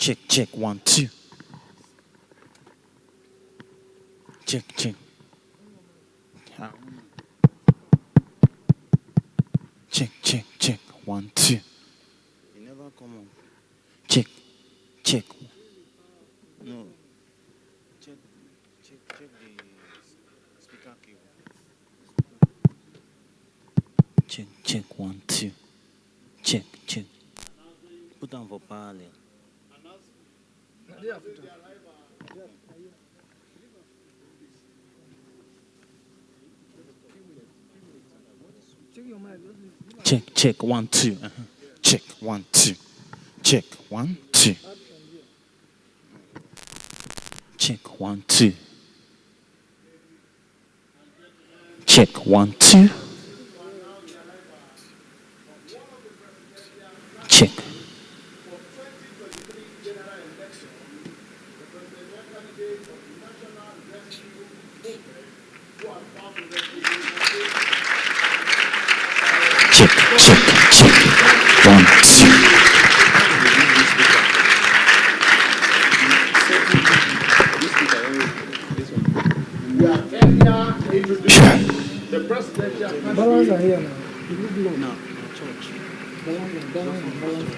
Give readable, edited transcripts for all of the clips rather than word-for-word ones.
Check, check, 1, 2. Check, check. Check, check, check, 1, 2. You never come on. Check, check. No. Check the speaker cable. Check, check, 1, 2. Check, check. Put on for parallel. Check, check, 1, 2. Check, 1, 2. Check, 1, 2. Check, 1, 2. Check, 1, 2. Check. Check, check, check. 1, 2. Sure. The presidential balance are here now. No, church. Balance.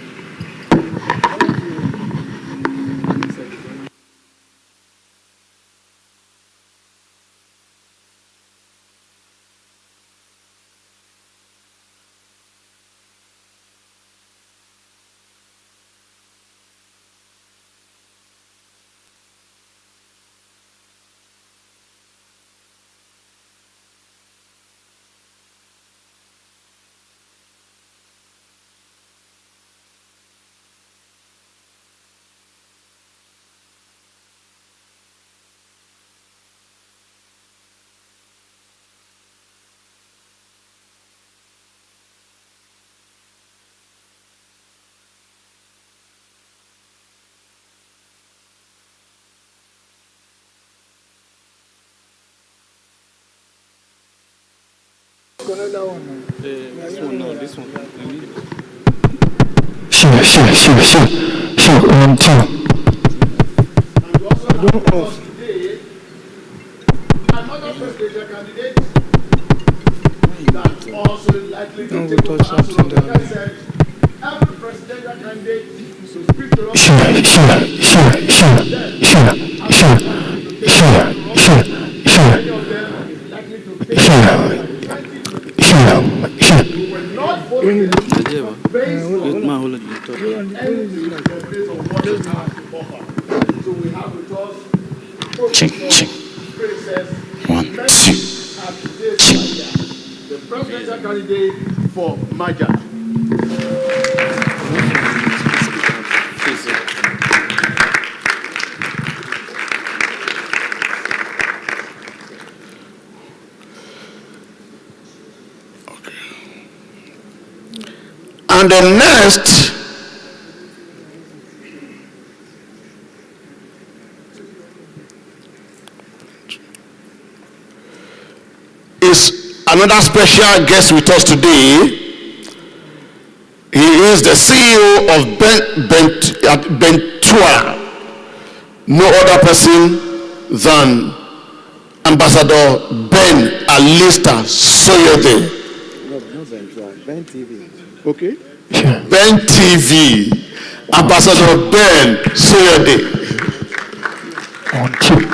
Another one. This one, no, this one. Sure. 1, 2. Don't off. Another presidential candidate that also likely to take over as well. Like I said, every presidential candidate should speak to us. Many of them likely to take over. Not voting based on so we have with us Check, check. 1, 2. The presidential candidate for Maja. And the next is another special guest with us today. He is the CEO of Bentua, no other person than Ambassador Ben Alista Soyode. Ben TV. Okay. Ben TV, Ambassador Ben Soyode. 1, 2.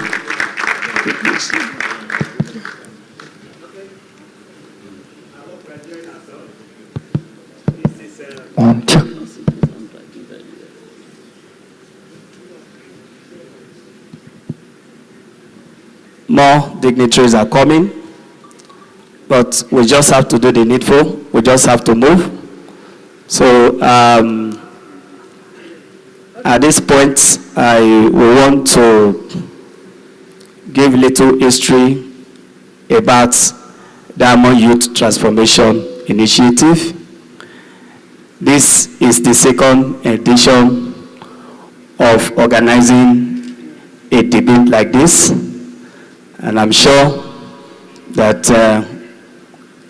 More dignitaries are coming, but we just have to do the needful. We just have to move. So at this point, I will want to give little history about Diamond Youth Transformation Initiative. This is the second edition of organizing a debate like this, and I'm sure that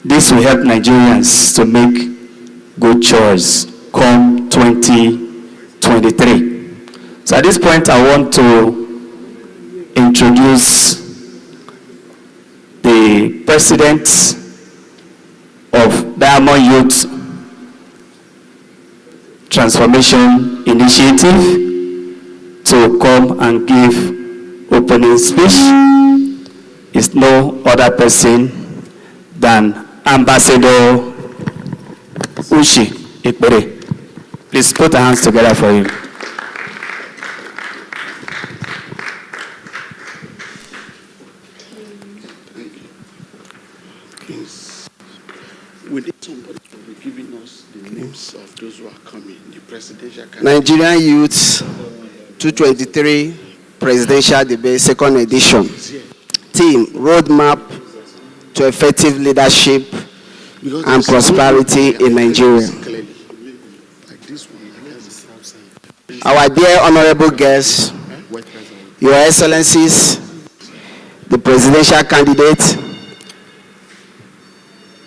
this will help Nigerians to make good choice come 2023. So at this point, I want to introduce the president of Diamond Youth Transformation Initiative to come and give opening speech. Is no other person than Ambassador Ushi Ikpere. Please put our hands together for him. We need somebody to be giving us the names of those who are coming, the presidential candidates. Nigerian Youth 223 Presidential Debate, second edition. Team, roadmap to effective leadership and prosperity in Nigeria. Our dear honorable guests, Your Excellencies, the presidential candidate,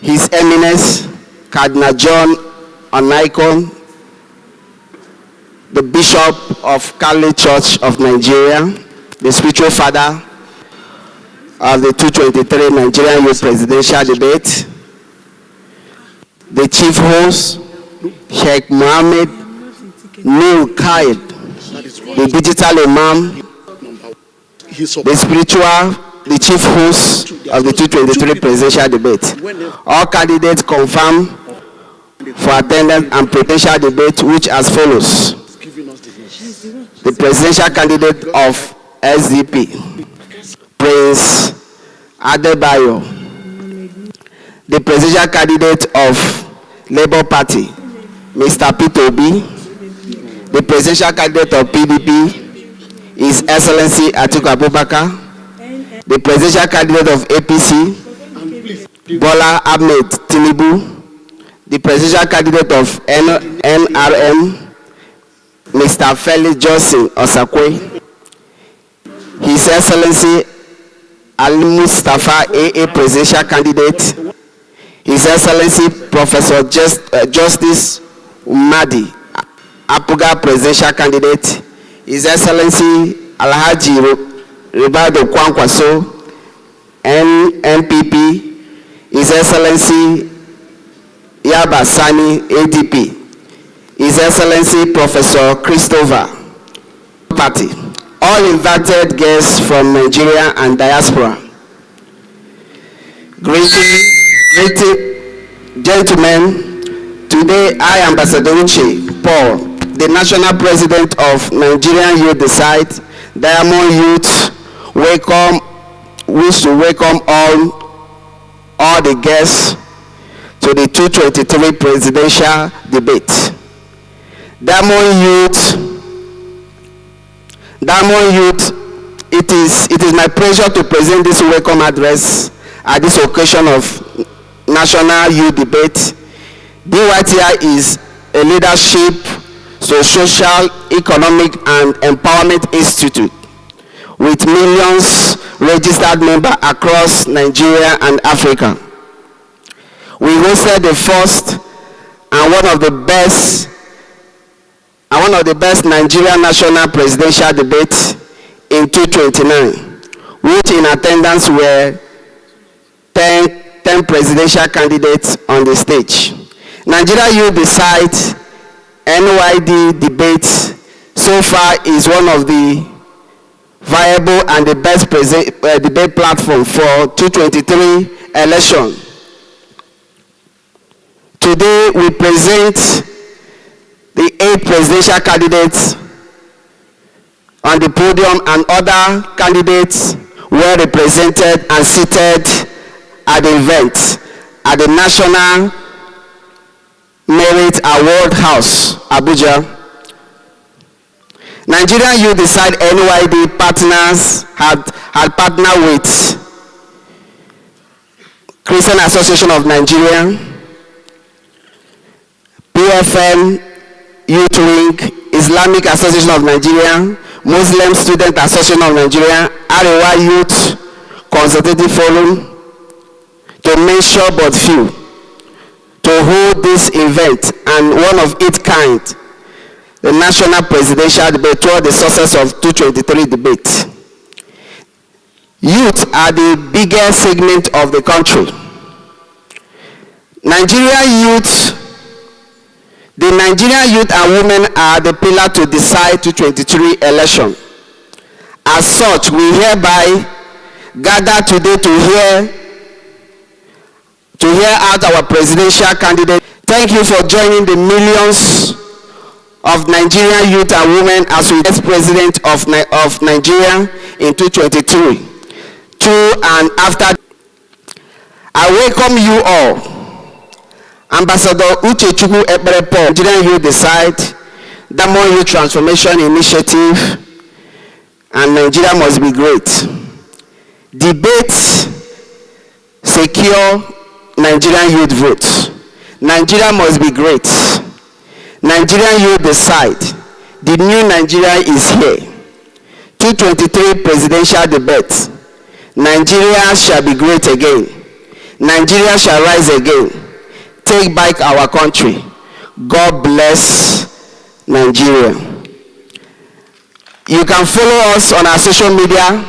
His Eminence, Cardinal John Onaikon, the Bishop of Catholic Church of Nigeria, the spiritual father of the 223 Nigerian Youth Presidential Debate, the chief host, Sheikh Mohammed Nur Qaid, the digital imam, the spiritual, the chief host of the 223 Presidential Debate. All candidates confirm for attendance and potential debate, which as follows. The presidential candidate of SDP, Prince Adebayo. The presidential candidate of Labour Party, Mr. Peter Obi. The presidential candidate of PDP, His Excellency Atiku Abubakar. The presidential candidate of APC, Bola Ahmed Tinubu. The presidential candidate of NRM, Mr. Felix Johnson Osakwe. His Excellency Ali Mustafa AA presidential candidate. His Excellency Professor Justice Umadi Apuga presidential candidate. His Excellency Alhaji Ribado Kwankwaso NPP. His Excellency Yaba Sani ADP. His Excellency Professor Christopher Party. All invited guests from Nigeria and diaspora. Greeting, gentlemen. Today I, Ambassador Uche Paul, the National President of Nigerian Youth Decide, Diamond Youth, wish to welcome all the guests to the 223 Presidential Debate. Diamond Youth, it is my pleasure to present this welcome address at this occasion of National Youth Debate. DYTI is a leadership, social, economic, and empowerment institute with millions registered members across Nigeria and Africa. We hosted the first and one of the best Nigerian national presidential debates in 2029, which in attendance were 10 presidential candidates on the stage. Nigeria Youth Decide NYD debates so far is one of the viable and the best debate platform for 2023 election. Today we present the 8 presidential candidates on the podium, and other candidates were represented and seated at the event at the National Merit Award House, Abuja. Nigerian Youth Decide NYD partners had partnered with Christian Association of Nigeria, PFM Youth Wing, Islamic Association of Nigeria, Muslim Student Association of Nigeria, Arewa Youth Consultative Forum, to mention but few, to hold this event and one of its kind the national presidential debate toward the success of 2023 debate. Youth are the biggest segment of the country. The Nigerian youth and women are the pillar to decide 2023 election. As such, we hereby gather today to hear out our presidential candidate. Thank you for joining the millions of Nigerian youth and women as we elect president of Nigeria in 2023. To and after, I welcome you all. Ambassador Uchechukwu Ekperepo, Nigerian Youth Decide, Diamond Youth Transformation Initiative, and Nigeria must be great. Debates secure Nigerian youth votes. Nigeria must be great. Nigerian Youth Decide. The new Nigeria is here. 2023 presidential debate. Nigeria shall be great again. Nigeria shall rise again. Take back our country. God bless Nigeria. You can follow us on our social media.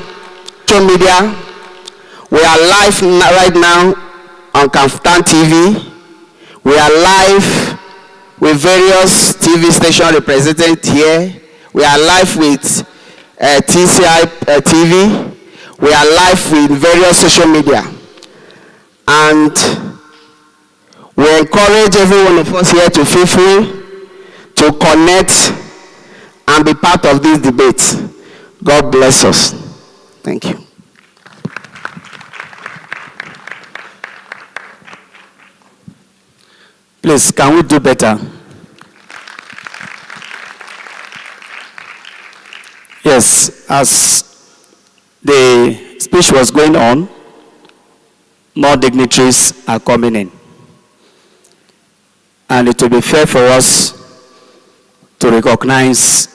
We are live right now on Kaftan TV. We are live with various TV stations represented here. We are live with TCI TV. We are live with various social media. And we encourage every one of us here to feel free to connect and be part of this debate. God bless us. Thank you. Please, can we do better? Yes, as the speech was going on, more dignitaries are coming in. And it will be fair for us to recognize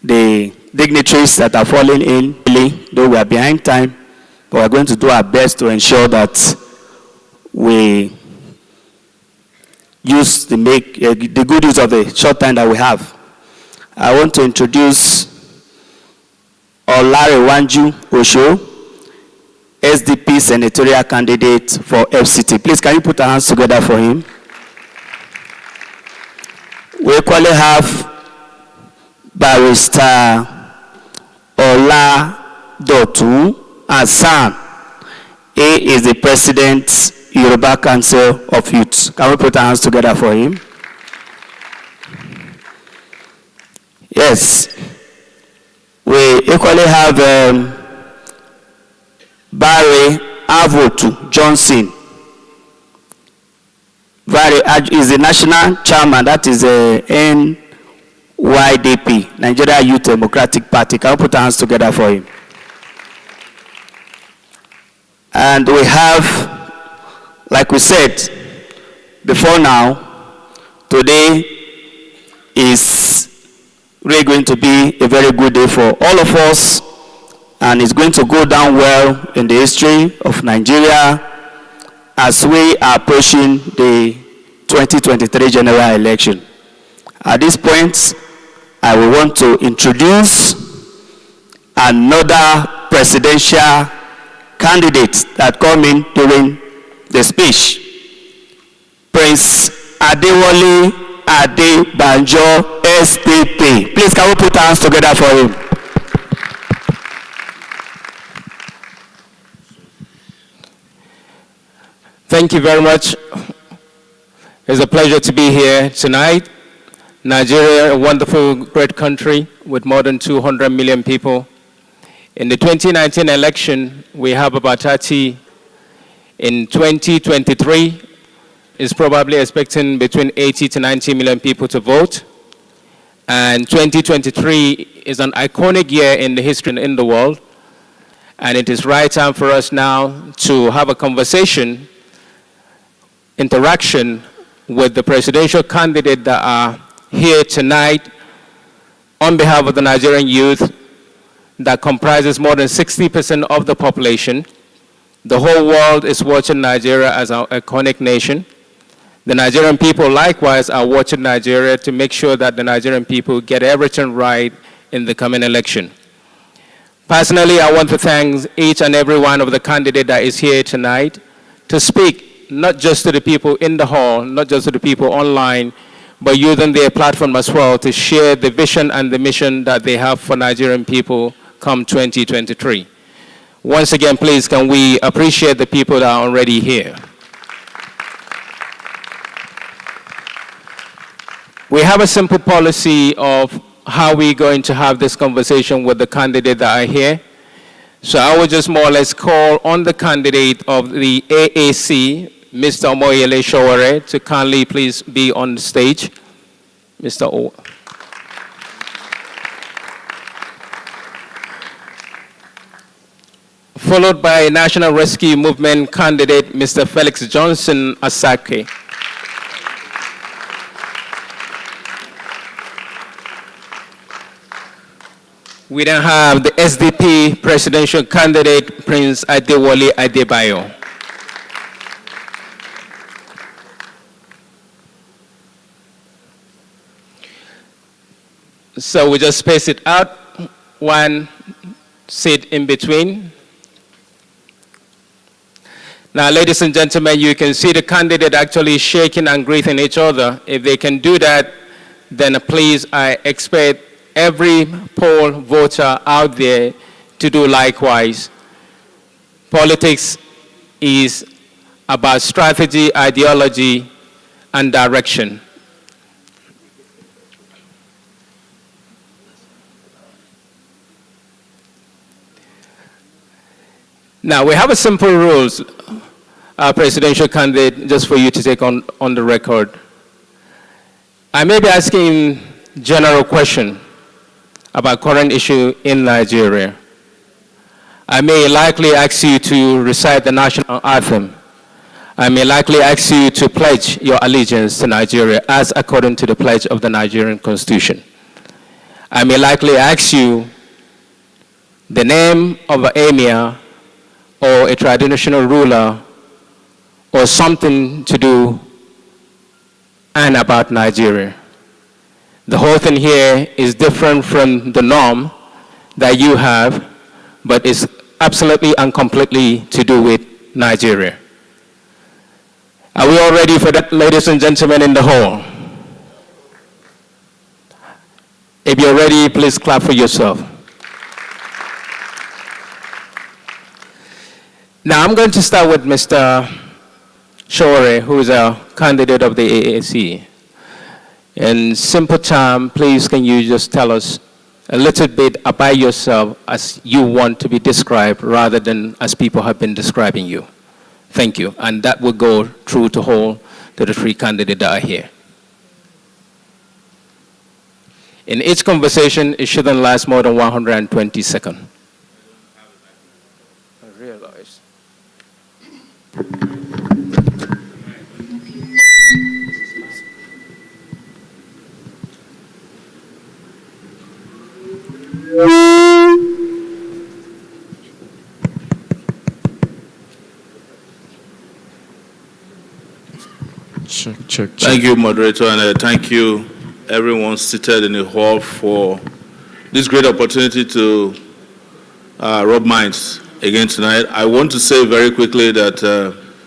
the dignitaries that are falling in, though we are behind time, but we're going to do our best to ensure that we use the good use of the short time that we have. I want to introduce Olarewanju Osho, SDP senatorial candidate for FCT. Please, can you put our hands together for him? We equally have Barrister Oladotu Hassan. He is the president, Yoruba Council of Youth. Can we put our hands together for him? Yes. We equally have Barry Avotu Johnson. Barry is the national chairman, that is NYDP, Nigeria Youth Democratic Party. Can we put our hands together for him? And we have, like we said before now, today is really going to be a very good day for all of us, and it's going to go down well in the history of Nigeria as we are approaching the 2023 general election. At this point, I will want to introduce another presidential candidate that come in during the speech. Prince Adewale Adebanjo, SPP. Please, can we put our hands together for him? Thank you very much. It's a pleasure to be here tonight. Nigeria, a wonderful, great country with more than 200 million people. In the 2019 election, we have about 30. In 2023, is probably expecting between 80 to 90 million people to vote. And 2023 is an iconic year in the history in the world. And it is right time for us now to have a conversation, interaction with the presidential candidate that are here tonight on behalf of the Nigerian youth that comprises more than 60% of the population. The whole world is watching Nigeria as our iconic nation. The Nigerian people likewise are watching Nigeria to make sure that the Nigerian people get everything right in the coming election. Personally, I want to thank each and every one of the candidates that is here tonight to speak not just to the people in the hall, not just to the people online, but using their platform as well to share the vision and the mission that they have for Nigerian people come 2023. Once again, please, can we appreciate the people that are already here? We have a simple policy of how we're going to have this conversation with the candidates that are here. So I will just more or less call on the candidate of the AAC, Mr. Omoyele Sowore, to kindly please be on the stage. Mr. O. Followed by National Rescue Movement candidate, Mr. Felix Johnson Asake. We then have the SDP presidential candidate, Prince Adewale Adebayo. So we just space it out, one seat in between. Now, ladies and gentlemen, you can see the candidate actually shaking and greeting each other. If they can do that, then please, I expect every poll voter out there to do likewise. Politics is about strategy, ideology, and direction. Now, we have a simple rules, presidential candidate, just for you to take on the record. I may be asking general question about current issue in Nigeria. I may likely ask you to recite the national anthem. I may likely ask you to pledge your allegiance to Nigeria as according to the pledge of the Nigerian Constitution. I may likely ask you the name of an emir or a traditional ruler or something to do and about Nigeria. The whole thing here is different from the norm that you have, but it's absolutely and completely to do with Nigeria. Are we all ready for that, ladies and gentlemen in the hall? If you're ready, please clap for yourself. Now I'm going to start with Mr. Sowore, who is a candidate of the AAC. In simple terms, please can you just tell us a little bit about yourself as you want to be described rather than as people have been describing you. Thank you. And that will go through to the three candidates that are here. In each conversation, it shouldn't last more than 120 seconds. I realize. Check. Thank you, moderator, and thank you, everyone seated in the hall, for this great opportunity to rub minds again tonight. I want to say very quickly that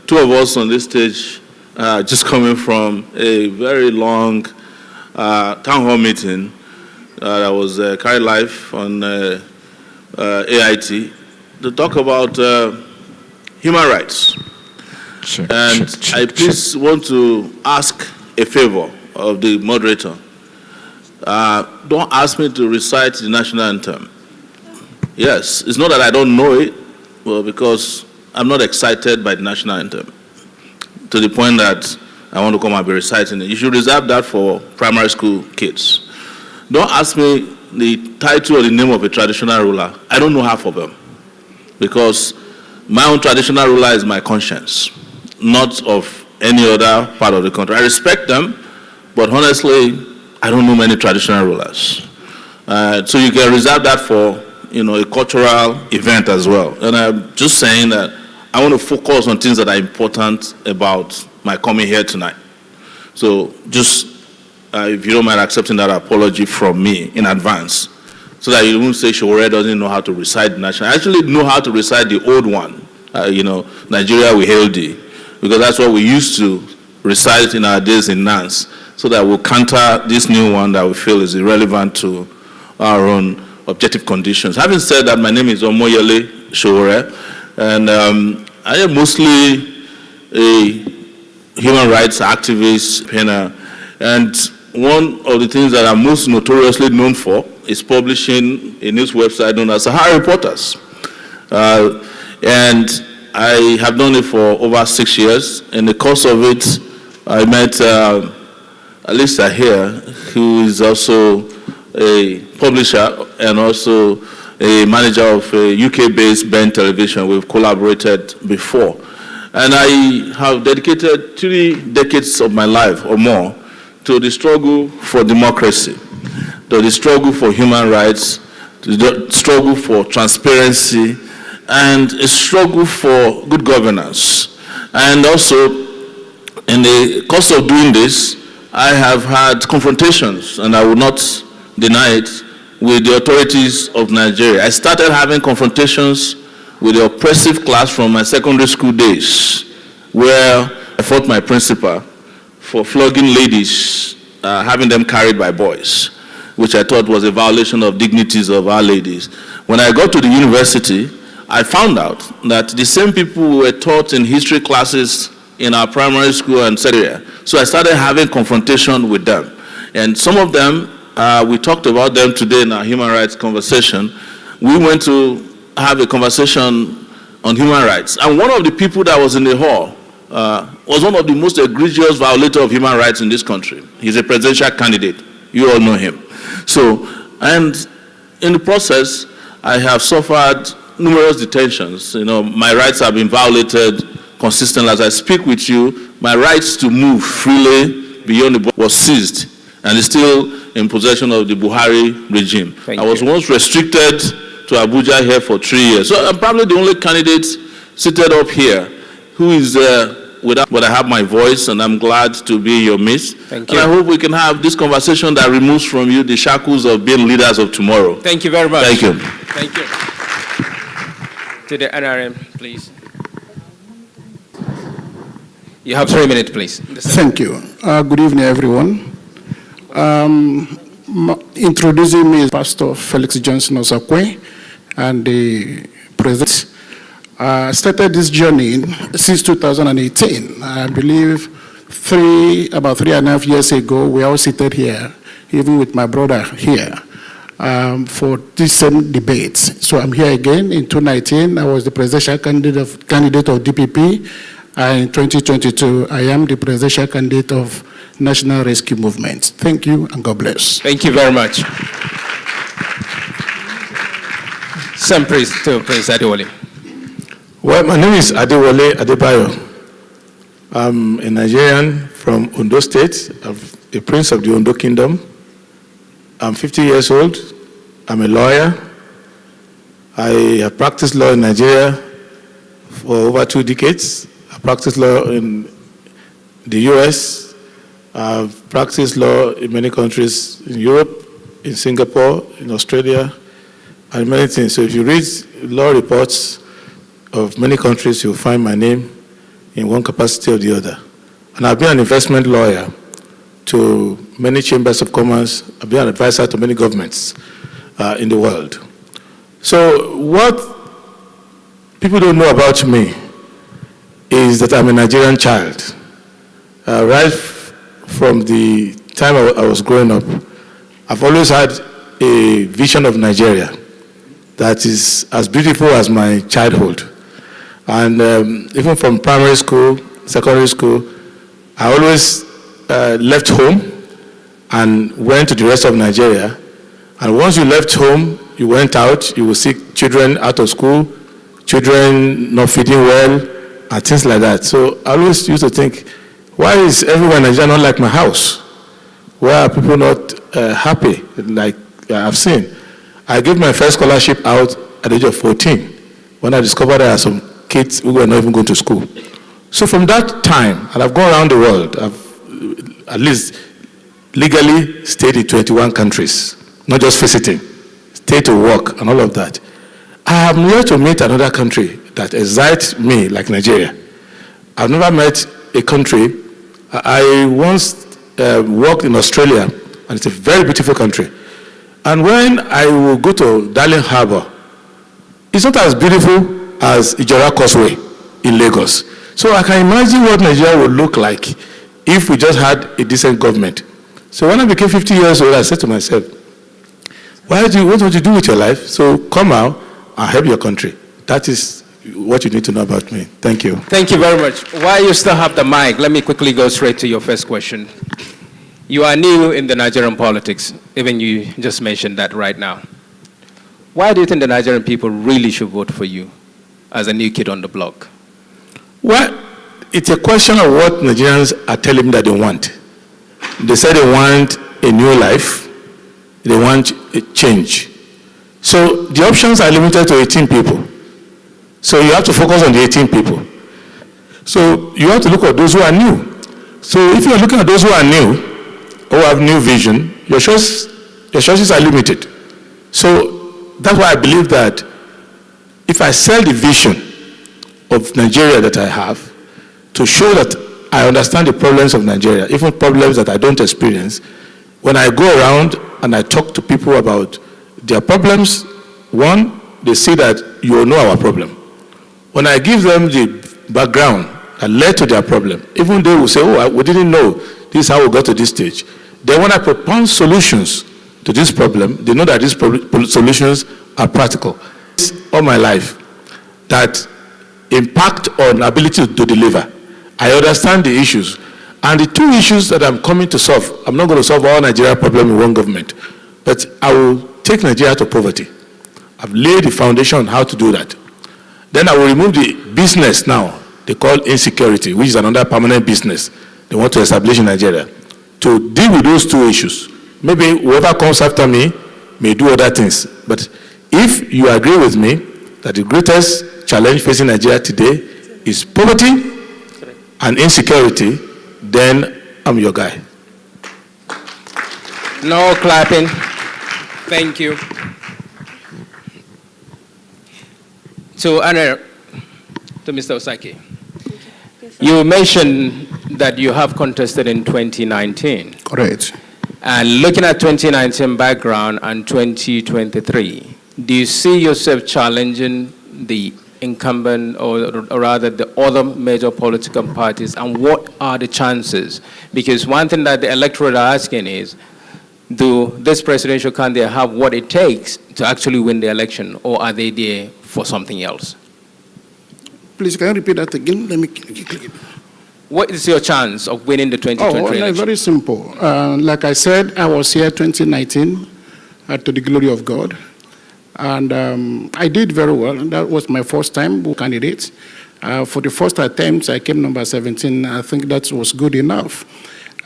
two of us on this stage just coming from a very long town hall meeting that was carried live on AIT to talk about human rights. I please want to ask a favor of the moderator. Don't ask me to recite the national anthem. Yes, it's not that I don't know it, but because I'm not excited by the national anthem to the point that I want to come and be reciting it. You should reserve that for primary school kids. Don't ask me the title or the name of a traditional ruler. I don't know half of them, because my own traditional ruler is my conscience, not of any other part of the country. I respect them, but honestly, I don't know many traditional rulers. So you can reserve that for, a cultural event as well. And I'm just saying that I want to focus on things that are important about my coming here tonight. So just, if you don't mind accepting that apology from me in advance, so that you won't say Showore doesn't know how to recite the national. I actually know how to recite the old one, Nigeria we hail thee, because that's what we used to recite in our days in Nance, so that we'll counter this new one that we feel is irrelevant to our own objective conditions. Having said that, my name is Omoyele Showore, and I am mostly a human rights activist, and one of the things that I'm most notoriously known for is publishing a news website known as Sahara Reporters. And I have done it for over 6 years. In the course of it, I met Alisa here, who is also a publisher and also a manager of a UK-based Ben Television. We've collaborated before. And I have dedicated 3 decades of my life or more to the struggle for democracy, to the struggle for human rights, to the struggle for transparency, and a struggle for good governance. And also, in the course of doing this, I have had confrontations, and I will not deny it, with the authorities of Nigeria. I started having confrontations with the oppressive class from my secondary school days, where I fought my principal for flogging ladies, having them carried by boys, which I thought was a violation of dignities of our ladies. When I got to the university, I found out that the same people who were taught in history classes in our primary school and secondary. So I started having confrontation with them. And some of them, we talked about them today in our human rights conversation. We went to have a conversation on human rights. And one of the people that was in the hall was one of the most egregious violators of human rights in this country. He's a presidential candidate. You all know him. So, and in the process, I have suffered numerous detentions. My rights have been violated consistently. As I speak with you, my rights to move freely beyond the border was seized and is still in possession of the Buhari regime. I was once restricted to Abuja here for 3 years. So I'm probably the only candidate seated up here who is but I have my voice, and I'm glad to be in your midst. Thank you. And I hope we can have this conversation that removes from you the shackles of being leaders of tomorrow. Thank you very much. Thank you. Thank you. To the NRM, please. You have 3 minutes, please. Thank you. Good evening, everyone. Introducing me is Pastor Felix Johnson Osakwe, and the president. Started this journey since 2018. I believe about 3.5 years ago, we all seated here, even with my brother here, for this same debate. So I'm here again. In 2019, I was the presidential candidate of DPP. And in 2022, I am the presidential candidate of National Rescue Movement. Thank you, and God bless. Thank you very much. Some praise to Prince Adewale. Well, my name is Adewale Adebayo. I'm a Nigerian from Ondo State. I'm a prince of the Ondo Kingdom. I'm 50 years old. I'm a lawyer. I have practiced law in Nigeria for over 2 decades. I practiced law in the US. I've practiced law in many countries in Europe, in Singapore, in Australia, and many things. So if you read law reports of many countries, you'll find my name in one capacity or the other. And I've been an investment lawyer to many chambers of commerce. I've been an advisor to many governments in the world. So what people don't know about me is that I'm a Nigerian child. Right from the time I was growing up, I've always had a vision of Nigeria that is as beautiful as my childhood. And even from primary school, secondary school, I always left home and went to the rest of Nigeria. And once you left home, you went out, you will see children out of school, children not feeding well, and things like that. So I always used to think, why is everyone in Nigeria not like my house? Why are people not happy like I've seen? I gave my first scholarship out at the age of 14 when I discovered there are some kids who were not even going to school. So from that time, and I've gone around the world, at least legally stayed in 21 countries, not just visiting, stay to work and all of that. I am here to meet another country that excites me like Nigeria. I've never met a country. I once worked in Australia, and it's a very beautiful country. And when I will go to Darling Harbour, it's not as beautiful as Ijora Causeway in Lagos. So I can imagine what Nigeria would look like if we just had a decent government. So when I became 50 years old, I said to myself, what want you do with your life? So come out and help your country. That is what you need to know about me. Thank you. Thank you very much. While you still have the mic, let me quickly go straight to your first question. You are new in the Nigerian politics, even you just mentioned that right now. Why do you think the Nigerian people really should vote for you as a new kid on the block? Well, it's a question of what Nigerians are telling me that they want. They say they want a new life. They want a change. So the options are limited to 18 people. So you have to focus on the 18 people. So you have to look at those who are new. So if you're looking at those who are new, who have new vision, your choices are limited. So that's why I believe that if I sell the vision of Nigeria that I have, to show that I understand the problems of Nigeria, even problems that I don't experience, when I go around and I talk to people about their problems, one, they see that you know our problem. When I give them the background that led to their problem, even they will say, oh, we didn't know this is how we got to this stage. Then when I propose solutions to this problem, they know that these solutions are practical. All my life, that impact on ability to deliver. I understand the issues. And the two issues that I'm coming to solve, I'm not going to solve all Nigeria problems in one government, but I will take Nigeria to poverty. I've laid the foundation on how to do that. Then I will remove the business now, they call insecurity, which is another permanent business they want to establish in Nigeria, to deal with those two issues. Maybe whoever comes after me may do other things. But if you agree with me that the greatest challenge facing Nigeria today is poverty and insecurity, then I'm your guy. No clapping. Thank you. So, Anna, to Mr. Osaki, you mentioned that you have contested in 2019. Correct. And looking at 2019 background and 2023, do you see yourself challenging the incumbent or rather the other major political parties, and what are the chances? Because one thing that the electorate are asking is, do this presidential candidate have what it takes to actually win the election, or are they there for something else? Please, can you repeat that again? Let me click it. What is your chance of winning the 2020 election? Very simple. Like I said, I was here 2019 to the glory of God. And I did very well. That was my first time candidate. For the first attempt, I came number 17. I think that was good enough.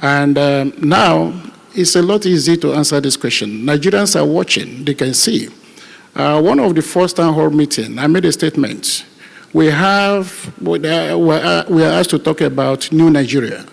And now, it's a lot easier to answer this question. Nigerians are watching. They can see. One of the first town hall meetings, I made a statement. We are asked to talk about new Nigeria.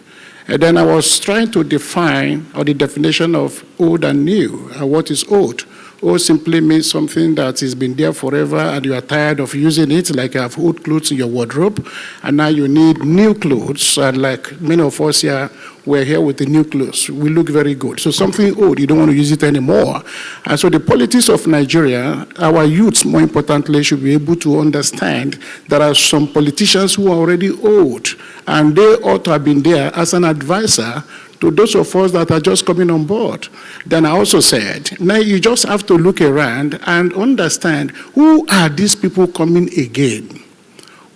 And then I was trying to define, or the definition of old and new, and what is old. Old simply means something that has been there forever and you are tired of using it, like you have old clothes in your wardrobe, and now you need new clothes. And like many of us here, we're here with the new clothes. We look very good. So something old, you don't want to use it anymore. And so the politics of Nigeria, our youths, more importantly, should be able to understand there are some politicians who are already old, and they ought to have been there as an advisor to those of us that are just coming on board. Then I also said, now you just have to look around and understand, who are these people coming again?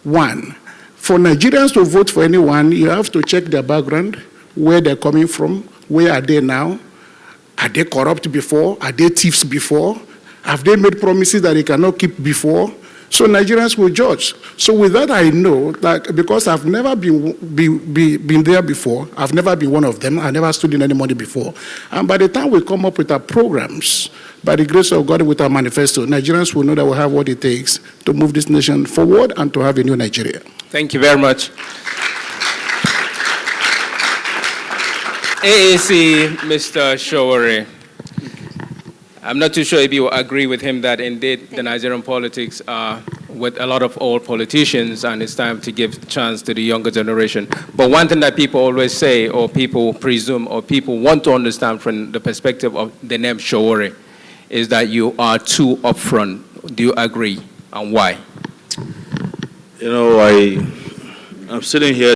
One, for Nigerians to vote for anyone, you have to check their background, where they're coming from, where are they now? Are they corrupt before? Are they thieves before? Have they made promises that they cannot keep before? So Nigerians will judge. So with that, I know that because I've never been there before, I've never been one of them, I never stood in any money before. And by the time we come up with our programs, by the grace of God, with our manifesto, Nigerians will know that we have what it takes to move this nation forward and to have a new Nigeria. Thank you very much. AAC, Mr. Showore. I'm not too sure if you agree with him that indeed the Nigerian politics are with a lot of old politicians and it's time to give chance to the younger generation. But one thing that people always say, or people presume, or people want to understand from the perspective of the name Showore, is that you are too upfront. Do you agree, and why? You know, I'm sitting here